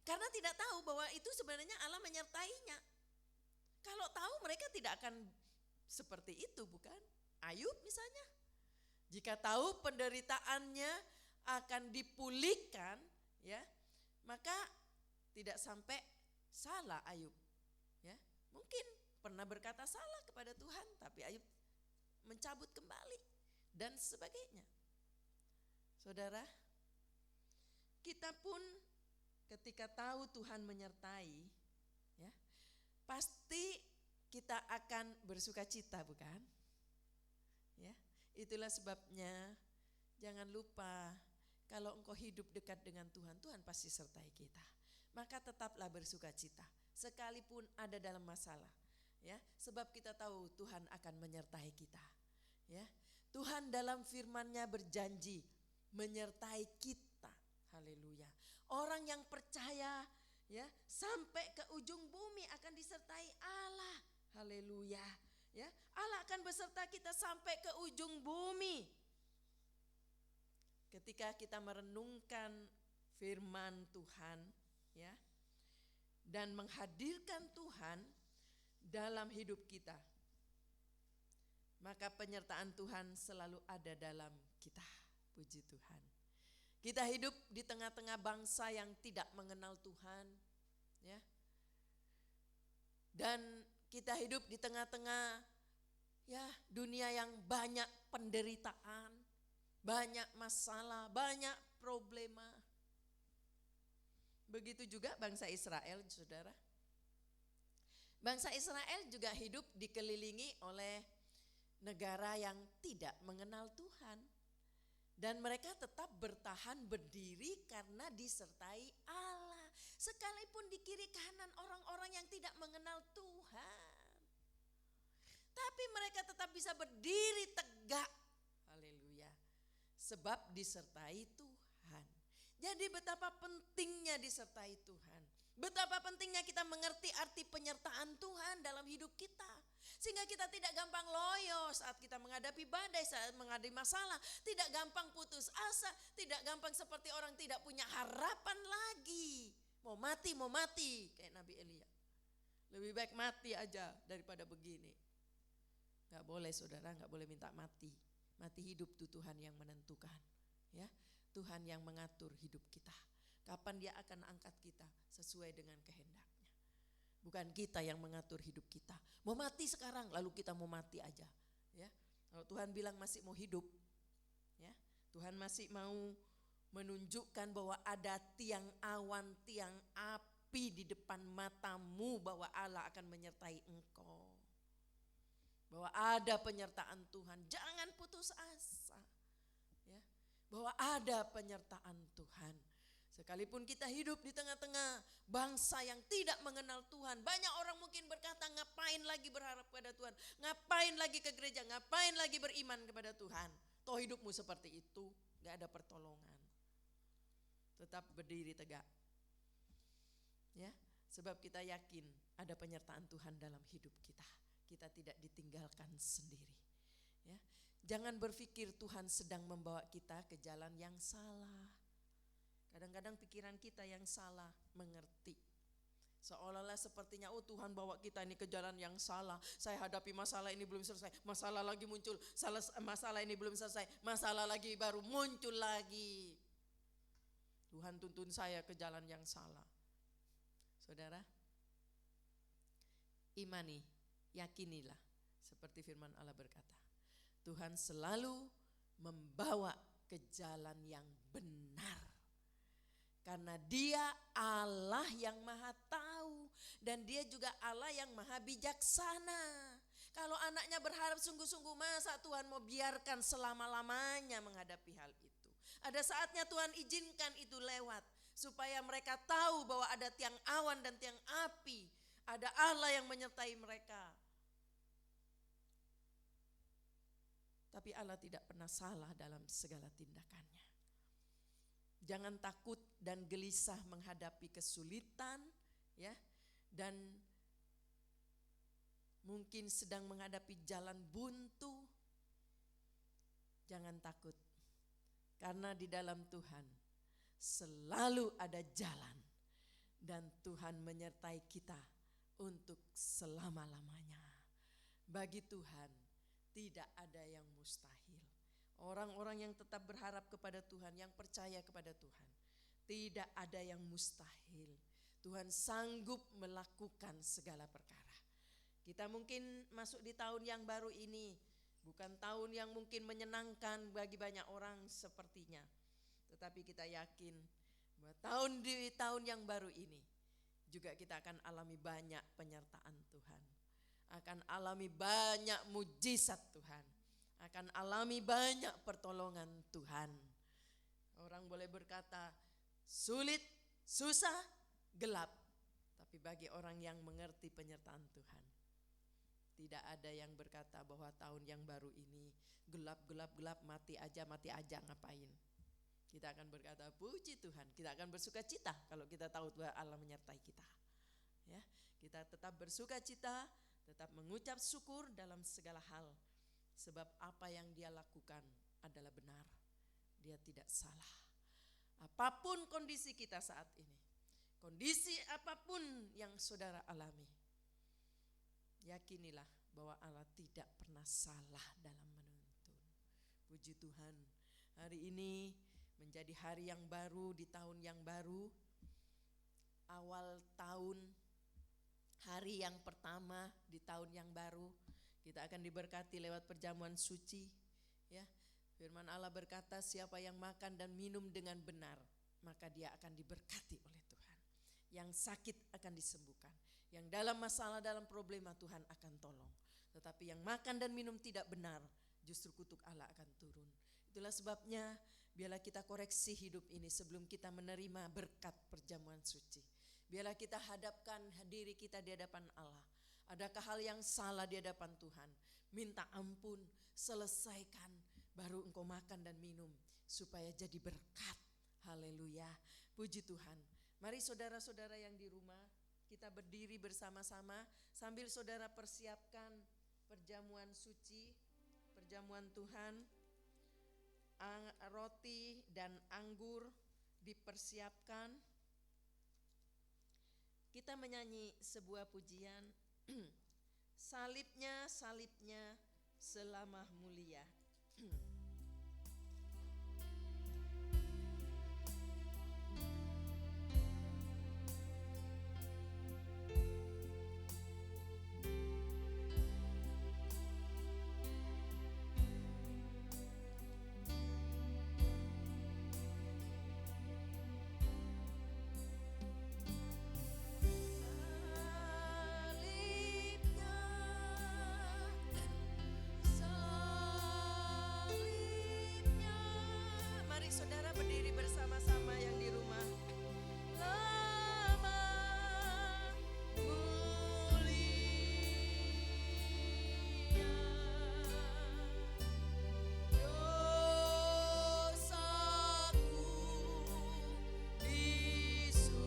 Karena tidak tahu bahwa itu sebenarnya Allah menyertainya. Kalau tahu mereka tidak akan seperti itu, bukan? Ayub misalnya, jika tahu penderitaannya akan dipulihkan, ya, maka tidak sampai salah Ayub, ya. Mungkin pernah berkata salah kepada Tuhan, tapi Ayub mencabut kembali dan sebagainya. Saudara, kita pun ketika tahu Tuhan menyertai, ya, pasti kita akan bersukacita, bukan? Ya, itulah sebabnya jangan lupa kalau engkau hidup dekat dengan Tuhan, Tuhan pasti sertai kita. Maka tetaplah bersukacita sekalipun ada dalam masalah, ya, sebab kita tahu Tuhan akan menyertai kita, ya. Tuhan dalam firman-Nya berjanji menyertai kita. Haleluya. Orang yang percaya, ya, sampai ke ujung bumi akan disertai Allah. Haleluya. Ya, Allah akan beserta kita sampai ke ujung bumi. Ketika kita merenungkan firman Tuhan, ya, dan menghadirkan Tuhan dalam hidup kita, maka penyertaan Tuhan selalu ada dalam kita. Puji Tuhan. Kita hidup di tengah-tengah bangsa yang tidak mengenal Tuhan, ya. Dan kita hidup di tengah-tengah, ya, dunia yang banyak penderitaan, banyak masalah, banyak problema. Begitu juga bangsa Israel, saudara. Bangsa Israel juga hidup dikelilingi oleh negara yang tidak mengenal Tuhan. Dan mereka tetap bertahan berdiri karena disertai Allah. Sekalipun di kiri kanan orang-orang yang tidak mengenal Tuhan, tapi mereka tetap bisa berdiri tegak. Haleluya. Sebab disertai Tuhan. Jadi betapa pentingnya disertai Tuhan. Betapa pentingnya kita mengerti arti penyertaan Tuhan dalam hidup kita. Sehingga kita tidak gampang loyo saat kita menghadapi badai, saat menghadapi masalah. Tidak gampang putus asa, tidak gampang seperti orang tidak punya harapan lagi. Mau mati, kayak Nabi Elia. Lebih baik mati aja daripada begini. Gak boleh saudara, gak boleh minta mati. Mati hidup itu Tuhan yang menentukan. Ya, Tuhan yang mengatur hidup kita. Kapan dia akan angkat kita sesuai dengan kehendaknya. Bukan kita yang mengatur hidup kita. Mau mati sekarang, lalu kita mau mati aja. Ya, kalau Tuhan bilang masih mau hidup, ya, Tuhan masih mau menunjukkan bahwa ada tiang awan, tiang api di depan matamu, bahwa Allah akan menyertai engkau. Bahwa ada penyertaan Tuhan, jangan putus asa. Ya, bahwa ada penyertaan Tuhan. Sekalipun kita hidup di tengah-tengah bangsa yang tidak mengenal Tuhan. Banyak orang mungkin berkata, ngapain lagi berharap kepada Tuhan? Ngapain lagi ke gereja? Ngapain lagi beriman kepada Tuhan? Toh hidupmu seperti itu, gak ada pertolongan. Tetap berdiri tegak. Ya, sebab kita yakin ada penyertaan Tuhan dalam hidup kita. Kita tidak ditinggalkan sendiri. Ya, jangan berpikir Tuhan sedang membawa kita ke jalan yang salah. Kadang-kadang pikiran kita yang salah mengerti. Seolah-olah sepertinya, oh Tuhan bawa kita ini ke jalan yang salah. Saya hadapi masalah ini belum selesai, masalah lagi muncul. Masalah ini belum selesai, masalah lagi baru muncul lagi. Tuhan tuntun saya ke jalan yang salah. Saudara, imani, yakinilah. Seperti firman Allah berkata, Tuhan selalu membawa ke jalan yang benar. Karena dia Allah yang maha tahu. Dan dia juga Allah yang maha bijaksana. Kalau anaknya berharap sungguh-sungguh, masa Tuhan mau biarkan selama-lamanya menghadapi hal itu. Ada saatnya Tuhan izinkan itu lewat. Supaya mereka tahu bahwa ada tiang awan dan tiang api. Ada Allah yang menyertai mereka. Tapi Allah tidak pernah salah dalam segala tindakannya. Jangan takut dan gelisah menghadapi kesulitan, ya, dan mungkin sedang menghadapi jalan buntu. Jangan takut, karena di dalam Tuhan selalu ada jalan, dan Tuhan menyertai kita untuk selama-lamanya. Bagi Tuhan tidak ada yang mustahil. Orang-orang yang tetap berharap kepada Tuhan, yang percaya kepada Tuhan, tidak ada yang mustahil. Tuhan sanggup melakukan segala perkara. Kita mungkin masuk di tahun yang baru ini, bukan tahun yang mungkin menyenangkan bagi banyak orang sepertinya. Tetapi kita yakin bahwa di tahun yang baru ini juga kita akan alami banyak penyertaan Tuhan. Akan alami banyak mujizat Tuhan. Akan alami banyak pertolongan Tuhan. Orang boleh berkata sulit, susah, gelap. Tapi bagi orang yang mengerti penyertaan Tuhan, tidak ada yang berkata bahwa tahun yang baru ini gelap, mati aja ngapain. Kita akan berkata puji Tuhan, kita akan bersuka cita kalau kita tahu bahwa Allah menyertai kita. Ya, kita tetap bersuka cita, tetap mengucap syukur dalam segala hal. Sebab apa yang dia lakukan adalah benar. Dia tidak salah. Apapun kondisi kita saat ini, kondisi apapun yang saudara alami, yakinilah bahwa Allah tidak pernah salah dalam menuntun. Puji Tuhan, hari ini menjadi hari yang baru di tahun yang baru. Awal tahun, hari yang pertama di tahun yang baru, kita akan diberkati lewat perjamuan suci. Ya, firman Allah berkata, siapa yang makan dan minum dengan benar, maka dia akan diberkati oleh Tuhan. Yang sakit akan disembuhkan, yang dalam masalah, dalam problema Tuhan akan tolong. Tetapi yang makan dan minum tidak benar, justru kutuk Allah akan turun. Itulah sebabnya biarlah kita koreksi hidup ini sebelum kita menerima berkat perjamuan suci. Biarlah kita hadapkan diri kita di hadapan Allah. Adakah hal yang salah di hadapan Tuhan? Minta ampun, selesaikan, baru engkau makan dan minum supaya jadi berkat. Haleluya, puji Tuhan. Mari saudara-saudara yang di rumah, kita berdiri bersama-sama sambil saudara persiapkan perjamuan suci, perjamuan Tuhan. Roti dan anggur dipersiapkan. Kita menyanyi sebuah pujian, salibnya, salibnya selama mulia. Saudara berdiri bersama-sama yang di rumah. Lama mulia dosaku disucikan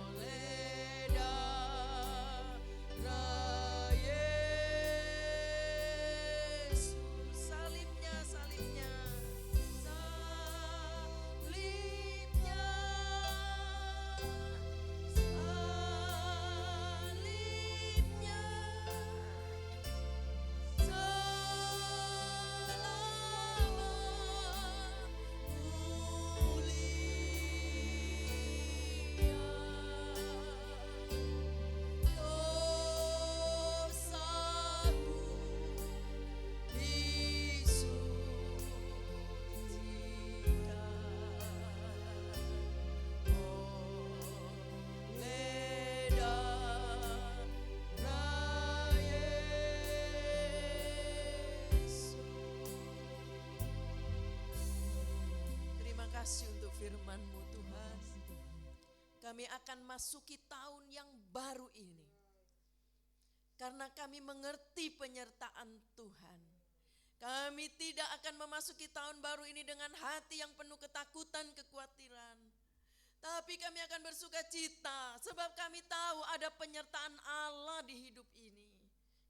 oleh darah salibnya, salibnya, terima kasih untuk firman-Mu Tuhan. Kami akan masuki tahun yang baru ini karena kami mengerti penyertaan Tuhan. Kami tidak akan memasuki tahun baru ini dengan hati yang penuh ketakutan, kekhawatiran. Tapi kami akan bersuka cita sebab kami tahu ada penyertaan Allah di hidup ini.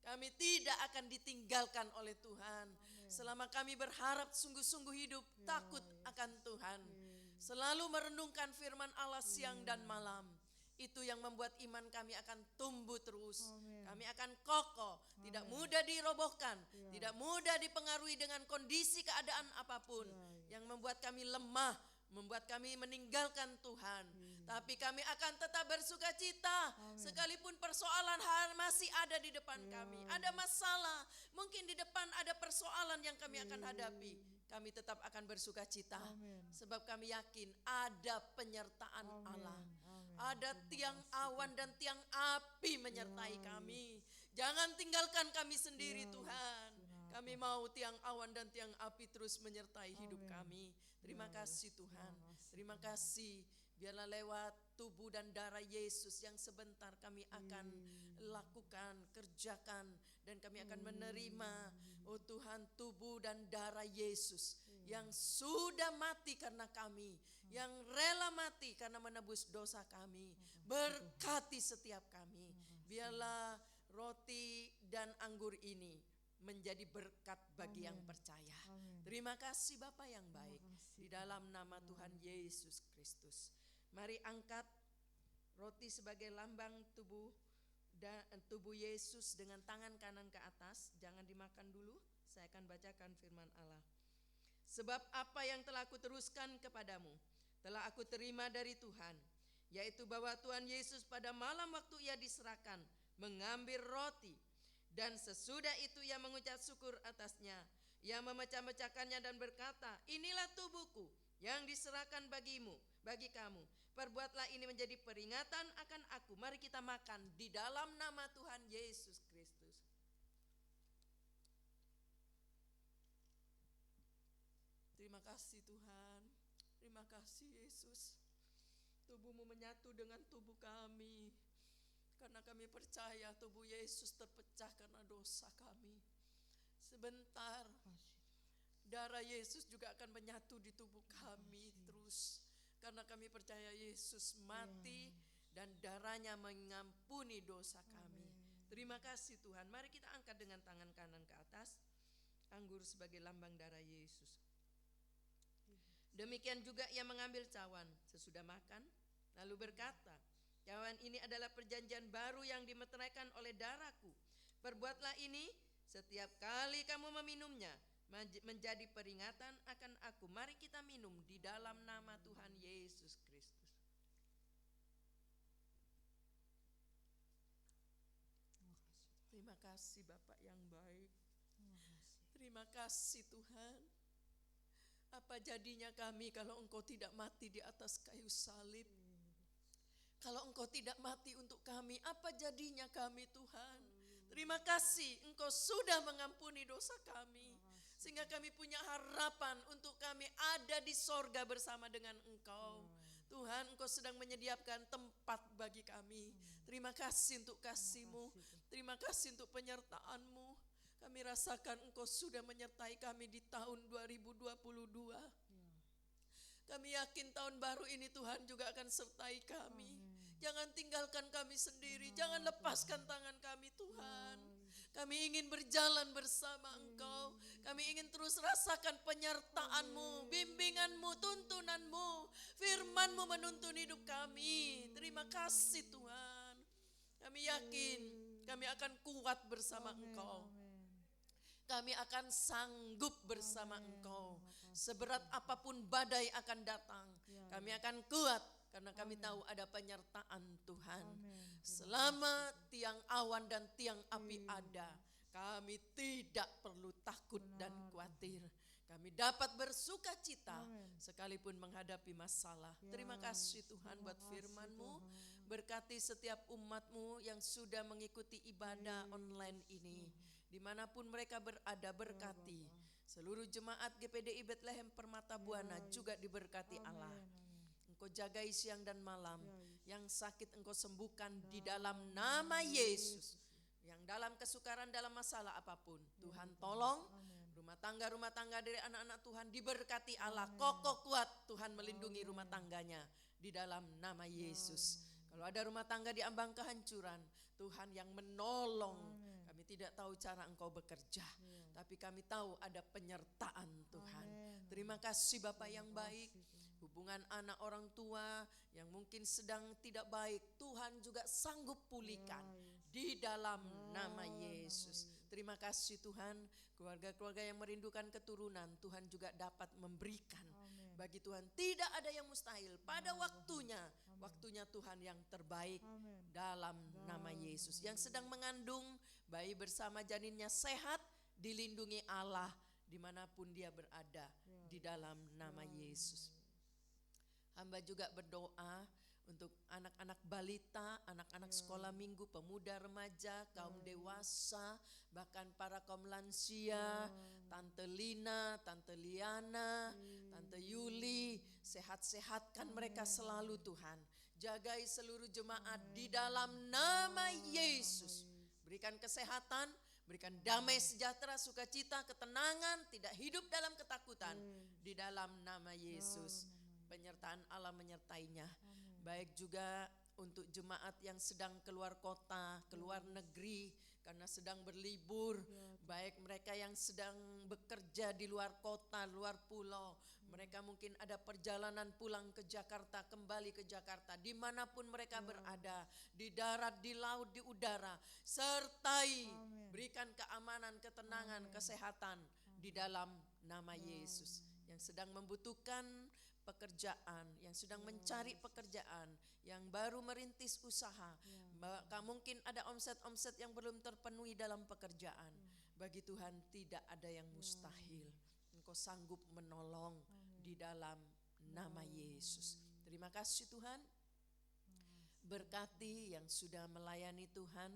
Kami tidak akan ditinggalkan oleh Tuhan. Selama kami berharap sungguh-sungguh hidup, takut akan Tuhan. Selalu merenungkan firman Allah siang dan malam. Itu yang membuat iman kami akan tumbuh terus. Kami akan kokoh, tidak mudah dirobohkan, tidak mudah dipengaruhi dengan kondisi keadaan apapun yang membuat kami lemah, membuat kami meninggalkan Tuhan. Tapi kami akan tetap bersuka cita sekalipun persoalan masih ada di depan kami. Ada masalah, mungkin di depan ada persoalan yang kami akan hadapi. Kami tetap akan bersuka cita sebab kami yakin ada penyertaan Allah. Ada tiang awan dan tiang api menyertai kami. Jangan tinggalkan kami sendiri Tuhan. Kami mau tiang awan dan tiang api terus menyertai hidup kami. Terima kasih Tuhan. Terima kasih. Biarlah lewat tubuh dan darah Yesus yang sebentar kami akan lakukan, kerjakan, dan kami akan menerima, oh Tuhan, tubuh dan darah Yesus yang sudah mati karena kami, yang rela mati karena menebus dosa kami. Berkati setiap kami. Biarlah roti dan anggur ini menjadi berkat bagi yang percaya. Terima kasih Bapa yang baik. Di dalam nama Tuhan Yesus Kristus. Mari angkat roti sebagai lambang tubuh Yesus dengan tangan kanan ke atas. Jangan dimakan dulu. Saya akan bacakan firman Allah. Sebab apa yang telah aku teruskan kepadamu telah aku terima dari Tuhan, yaitu bahwa Tuhan Yesus pada malam waktu ia diserahkan mengambil roti, dan sesudah itu ia mengucap syukur atasnya. Ia memecah-mecahkannya dan berkata, inilah tubuhku yang diserahkan bagi kamu. Perbuatlah ini menjadi peringatan akan aku. Mari kita makan di dalam nama Tuhan Yesus Kristus. Terima kasih Tuhan. Terima kasih Yesus. Tubuhmu menyatu dengan tubuh kami. Karena kami percaya tubuh Yesus terpecah karena dosa kami. Sebentar, darah Yesus juga akan menyatu di tubuh kami terus. Karena kami percaya Yesus mati dan darahnya mengampuni dosa kami. Terima kasih Tuhan. Mari kita angkat dengan tangan kanan ke atas. Anggur sebagai lambang darah Yesus. Demikian juga ia mengambil cawan sesudah makan, lalu berkata, cawan ini adalah perjanjian baru yang dimeteraikan oleh darahku. Perbuatlah ini setiap kali kamu meminumnya, menjadi peringatan akan aku. Mari kita minum di dalam nama Tuhan Yesus Kristus. Terima kasih Bapak yang baik. Terima kasih Tuhan. Apa jadinya kami kalau Engkau tidak mati di atas kayu salib? Kalau Engkau tidak mati untuk kami, apa jadinya kami Tuhan? Terima kasih Engkau sudah mengampuni dosa kami. Sehingga kami punya harapan untuk kami ada di sorga bersama dengan Engkau. Tuhan, Engkau sedang menyediakan tempat bagi kami. Terima kasih untuk kasih-Mu. Terima kasih untuk penyertaan-Mu. Kami rasakan Engkau sudah menyertai kami di tahun 2022. Kami yakin tahun baru ini Tuhan juga akan sertai kami. Jangan tinggalkan kami sendiri. Jangan lepaskan tangan kami Tuhan. Kami ingin berjalan bersama Engkau. Kami ingin terus rasakan penyertaan-Mu, bimbingan-Mu, tuntunan-Mu. Firman-Mu menuntun hidup kami. Terima kasih Tuhan. Kami yakin kami akan kuat bersama Engkau. Kami akan sanggup bersama Engkau. Seberat apapun badai akan datang, kami akan kuat karena kami tahu ada penyertaan Tuhan. Selama tiang awan dan tiang api ada, kami tidak perlu takut dan khawatir. Kami dapat bersuka cita sekalipun menghadapi masalah. Terima kasih Tuhan buat firman-Mu. Berkati setiap umat-Mu yang sudah mengikuti ibadah online ini. Dimanapun mereka berada, berkati. Seluruh jemaat GPDI Bethlehem Permata Buana juga diberkati Allah. Engkau jagai siang dan malam. Yang sakit Engkau sembuhkan di dalam nama Yesus. Yang dalam kesukaran, dalam masalah apapun, Tuhan tolong. Rumah tangga dari anak-anak Tuhan diberkati Allah. Kokoh kuat Tuhan melindungi rumah tangganya di dalam nama Yesus. Kalau ada rumah tangga di ambang kehancuran, Tuhan yang menolong. Kami tidak tahu cara Engkau bekerja, tapi kami tahu ada penyertaan Tuhan. Terima kasih Bapak yang baik. Hubungan anak orang tua yang mungkin sedang tidak baik, Tuhan juga sanggup pulihkan di dalam nama Yesus. Terima kasih Tuhan. Keluarga-keluarga yang merindukan keturunan, Tuhan juga dapat memberikan. Bagi Tuhan tidak ada yang mustahil. Pada waktunya Tuhan yang terbaik dalam nama Yesus. Yang sedang mengandung bayi bersama janinnya sehat, dilindungi Allah dimanapun dia berada di dalam nama Yesus. Hamba juga berdoa untuk anak-anak balita, anak-anak sekolah minggu, pemuda remaja, kaum dewasa, bahkan para kaum lansia, Tante Lina, Tante Liana, Tante Yuli, sehat-sehatkan mereka selalu Tuhan. jagai seluruh jemaat di dalam nama Yesus. Berikan kesehatan, berikan damai sejahtera, sukacita, ketenangan, tidak hidup dalam ketakutan di dalam nama Yesus. Penyertaan Allah menyertainya. Baik juga untuk jemaat yang sedang keluar kota, keluar negeri karena sedang berlibur, baik mereka yang sedang bekerja di luar kota, luar pulau, mereka mungkin ada perjalanan pulang ke Jakarta, kembali ke Jakarta, dimanapun mereka berada, di darat, di laut, di udara, sertai, berikan keamanan, ketenangan, kesehatan di dalam nama Yesus. Yang sedang membutuhkan pekerjaan, yang sedang mencari pekerjaan, yang baru merintis usaha, mungkin ada omset-omset yang belum terpenuhi dalam pekerjaan. Bagi Tuhan tidak ada yang mustahil. Engkau sanggup menolong di dalam nama Yesus. Terima kasih Tuhan. Berkati yang sudah melayani Tuhan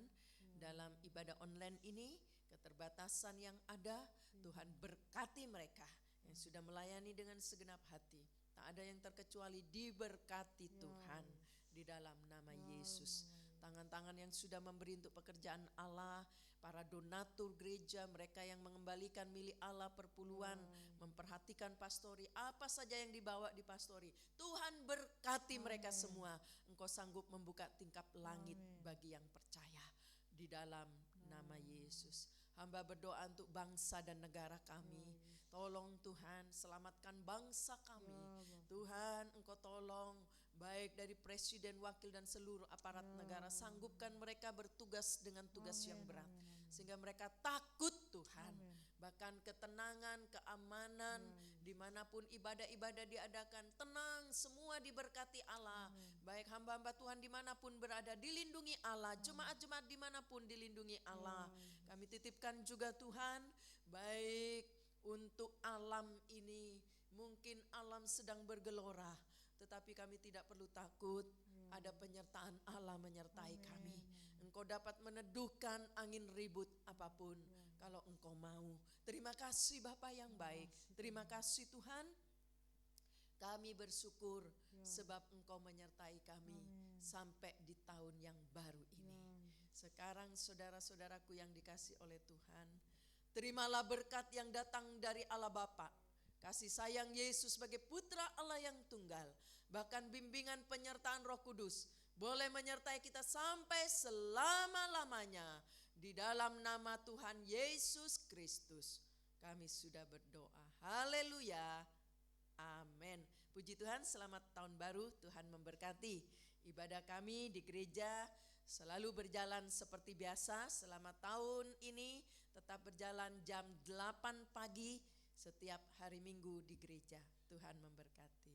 dalam ibadah online ini, keterbatasan yang ada, Tuhan berkati mereka yang sudah melayani dengan segenap hati. Tak ada yang terkecuali, diberkati Tuhan di dalam nama Yesus. Tangan-tangan yang sudah memberi untuk pekerjaan Allah, para donatur gereja, mereka yang mengembalikan milik Allah perpuluhan, memperhatikan pastori, apa saja yang dibawa di pastori, Tuhan berkati mereka semua. Engkau sanggup membuka tingkap langit bagi yang percaya di dalam nama Yesus. Hamba berdoa untuk bangsa dan negara kami. Tolong Tuhan, selamatkan bangsa kami. Tuhan, Engkau tolong baik dari presiden, wakil dan seluruh aparat negara, sanggupkan mereka bertugas dengan tugas yang berat, sehingga mereka takut Tuhan. Bahkan ketenangan, keamanan, dimanapun ibadah-ibadah diadakan, tenang, semua diberkati Allah. Baik hamba-hamba Tuhan dimanapun berada, dilindungi Allah. Jemaat-jemaat dimanapun dilindungi Allah. Kami titipkan juga Tuhan, baik untuk alam ini, mungkin alam sedang bergelora, tetapi kami tidak perlu takut, ada penyertaan Allah menyertai kami. Engkau dapat meneduhkan angin ribut apapun kalau Engkau mau. Terima kasih Bapa yang baik, terima kasih Tuhan. Kami bersyukur sebab Engkau menyertai kami sampai di tahun yang baru ini. Sekarang saudara-saudaraku yang dikasih oleh Tuhan, terimalah berkat yang datang dari Allah Bapa, kasih sayang Yesus sebagai putra Allah yang tunggal, bahkan bimbingan penyertaan Roh Kudus boleh menyertai kita sampai selama-lamanya. Di dalam nama Tuhan Yesus Kristus kami sudah berdoa. Haleluya. Amin. Puji Tuhan, selamat tahun baru. Tuhan memberkati. Ibadah kami di gereja selalu berjalan seperti biasa selama tahun ini, tetap berjalan jam 8 pagi setiap hari Minggu di gereja. Tuhan memberkati.